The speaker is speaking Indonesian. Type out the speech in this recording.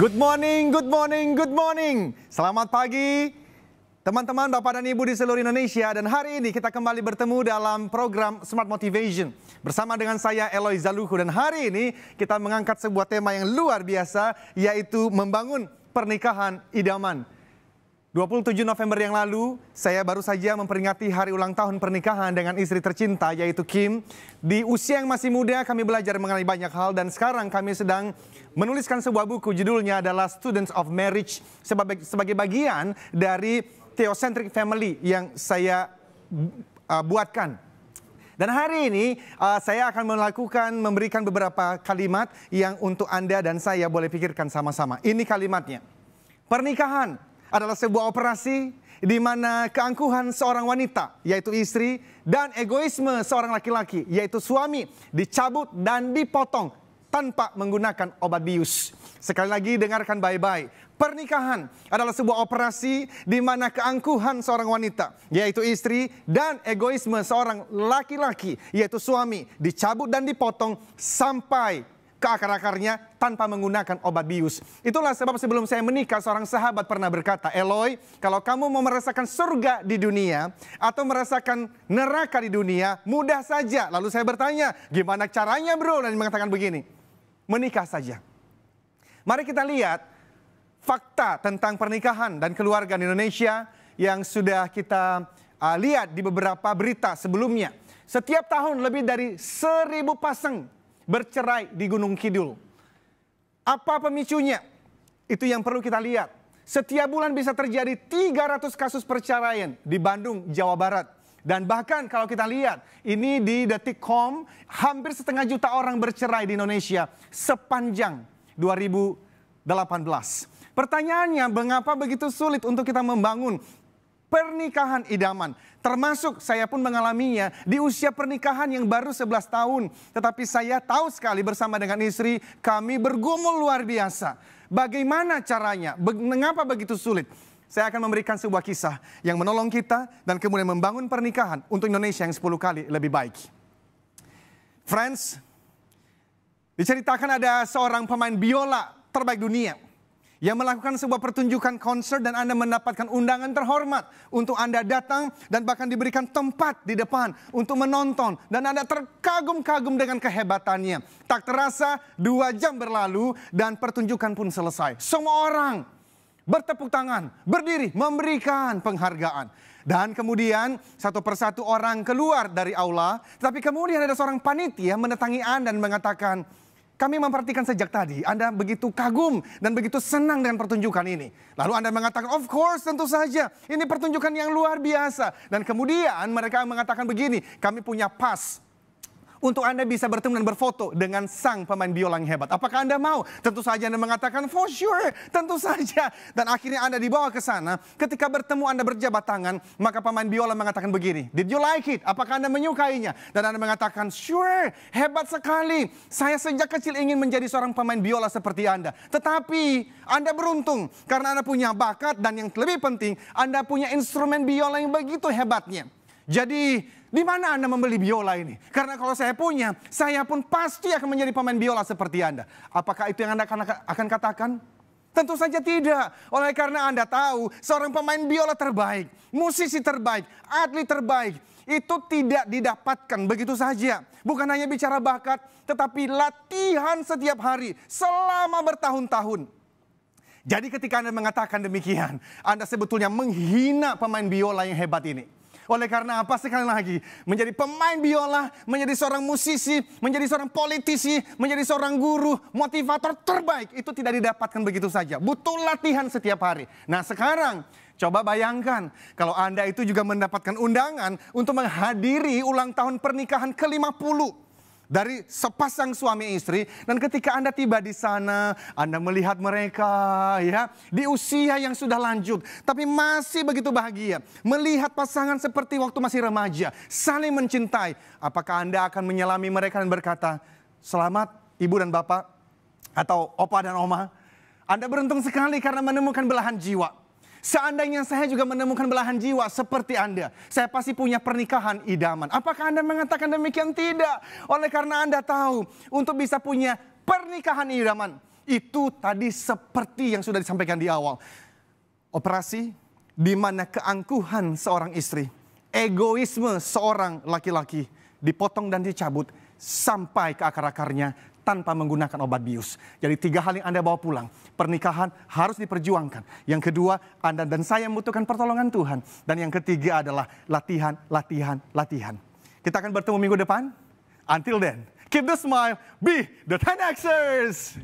Good morning, good morning, good morning. Selamat pagi teman-teman, Bapak dan Ibu di seluruh Indonesia. Dan hari ini kita kembali bertemu dalam program Smart Motivation bersama dengan saya Eloy Zaluhu. Dan hari ini kita mengangkat sebuah tema yang luar biasa, yaitu membangun pernikahan idaman. 27 November yang lalu, saya baru saja memperingati hari ulang tahun pernikahan dengan istri tercinta, yaitu Kim. Di usia yang masih muda, kami belajar mengenai banyak hal, dan sekarang kami sedang menuliskan sebuah buku, judulnya adalah Students of Marriage, sebagai bagian dari Theocentric Family yang saya buatkan. Dan hari ini saya akan memberikan beberapa kalimat yang untuk Anda dan saya boleh pikirkan sama-sama. Ini kalimatnya. Pernikahan adalah sebuah operasi di mana keangkuhan seorang wanita, yaitu istri, dan egoisme seorang laki-laki, yaitu suami, dicabut dan dipotong tanpa menggunakan obat bius. Sekali lagi dengarkan baik-baik. Pernikahan adalah sebuah operasi di mana keangkuhan seorang wanita, yaitu istri, dan egoisme seorang laki-laki, yaitu suami, dicabut dan dipotong sampai ke akar-akarnya tanpa menggunakan obat bius. Itulah sebab sebelum saya menikah, seorang sahabat pernah berkata, Eloy, kalau kamu mau merasakan surga di dunia atau merasakan neraka di dunia, mudah saja. Lalu saya bertanya, gimana caranya bro? Dan dia mengatakan begini, menikah saja. Mari kita lihat fakta tentang pernikahan dan keluarga di Indonesia yang sudah kita lihat di beberapa berita sebelumnya. Setiap tahun lebih dari 1.000 pasang bercerai di Gunung Kidul. Apa pemicunya? Itu yang perlu kita lihat. Setiap bulan bisa terjadi 300 kasus perceraian di Bandung, Jawa Barat. Dan bahkan kalau kita lihat, ini di Detik.com, hampir 500.000 orang bercerai di Indonesia sepanjang 2018. Pertanyaannya, mengapa begitu sulit untuk kita membangun pernikahan idaman? Termasuk saya pun mengalaminya di usia pernikahan yang baru 11 tahun. Tetapi saya tahu sekali bersama dengan istri, kami bergumul luar biasa. Bagaimana caranya? Mengapa begitu sulit? Saya akan memberikan sebuah kisah yang menolong kita dan kemudian membangun pernikahan untuk Indonesia yang 10 kali lebih baik. Friends, diceritakan ada seorang pemain biola terbaik dunia yang melakukan sebuah pertunjukan konser, dan Anda mendapatkan undangan terhormat untuk Anda datang dan bahkan diberikan tempat di depan untuk menonton, dan Anda terkagum-kagum dengan kehebatannya. Tak terasa 2 jam berlalu dan pertunjukan pun selesai. Semua orang bertepuk tangan, berdiri, memberikan penghargaan. Dan kemudian satu persatu orang keluar dari aula, tapi kemudian ada seorang panitia mendatangi Anda dan mengatakan, kami memperhatikan sejak tadi, Anda begitu kagum dan begitu senang dengan pertunjukan ini. Lalu Anda mengatakan, of course, tentu saja. Ini pertunjukan yang luar biasa. Dan kemudian mereka mengatakan begini, kami punya pas untuk Anda bisa bertemu dan berfoto dengan sang pemain biola yang hebat. Apakah Anda mau? Tentu saja Anda mengatakan, for sure, tentu saja. Dan akhirnya Anda dibawa ke sana. Ketika bertemu Anda berjabat tangan, maka pemain biola mengatakan begini, did you like it? Apakah Anda menyukainya? Dan Anda mengatakan, sure, hebat sekali. Saya sejak kecil ingin menjadi seorang pemain biola seperti Anda. Tetapi Anda beruntung karena Anda punya bakat, dan yang lebih penting, Anda punya instrumen biola yang begitu hebatnya. Jadi, di mana Anda membeli biola ini? Karena kalau saya punya, saya pun pasti akan menjadi pemain biola seperti Anda. Apakah itu yang Anda akan katakan? Tentu saja tidak. Oleh karena Anda tahu, seorang pemain biola terbaik, musisi terbaik, atlet terbaik, itu tidak didapatkan begitu saja. Bukan hanya bicara bakat, tetapi latihan setiap hari, selama bertahun-tahun. Jadi ketika Anda mengatakan demikian, Anda sebetulnya menghina pemain biola yang hebat ini. Oleh karena apa? Sekali lagi, menjadi pemain biola, menjadi seorang musisi, menjadi seorang politisi, menjadi seorang guru, motivator terbaik, itu tidak didapatkan begitu saja. Butuh latihan setiap hari. Nah sekarang, coba bayangkan kalau Anda itu juga mendapatkan undangan untuk menghadiri ulang tahun pernikahan ke-50. Dari sepasang suami istri, dan ketika Anda tiba di sana, Anda melihat mereka ya di usia yang sudah lanjut, tapi masih begitu bahagia. Melihat pasangan seperti waktu masih remaja, saling mencintai. Apakah Anda akan menyelami mereka dan berkata, selamat ibu dan bapak, atau opa dan oma, Anda beruntung sekali karena menemukan belahan jiwa. Seandainya saya juga menemukan belahan jiwa seperti Anda, saya pasti punya pernikahan idaman. Apakah Anda mengatakan demikian? Tidak. Oleh karena Anda tahu, untuk bisa punya pernikahan idaman, Itu tadi seperti yang sudah disampaikan di awal. Operasi di mana keangkuhan seorang istri, egoisme seorang laki-laki dipotong dan dicabut sampai ke akar-akarnya tanpa menggunakan obat bius. Jadi 3 hal yang Anda bawa pulang. Pernikahan harus diperjuangkan. Yang kedua, Anda dan saya membutuhkan pertolongan Tuhan. Dan yang ketiga adalah latihan, latihan, latihan. Kita akan bertemu minggu depan. Until then, keep the smile, be the 10Xers!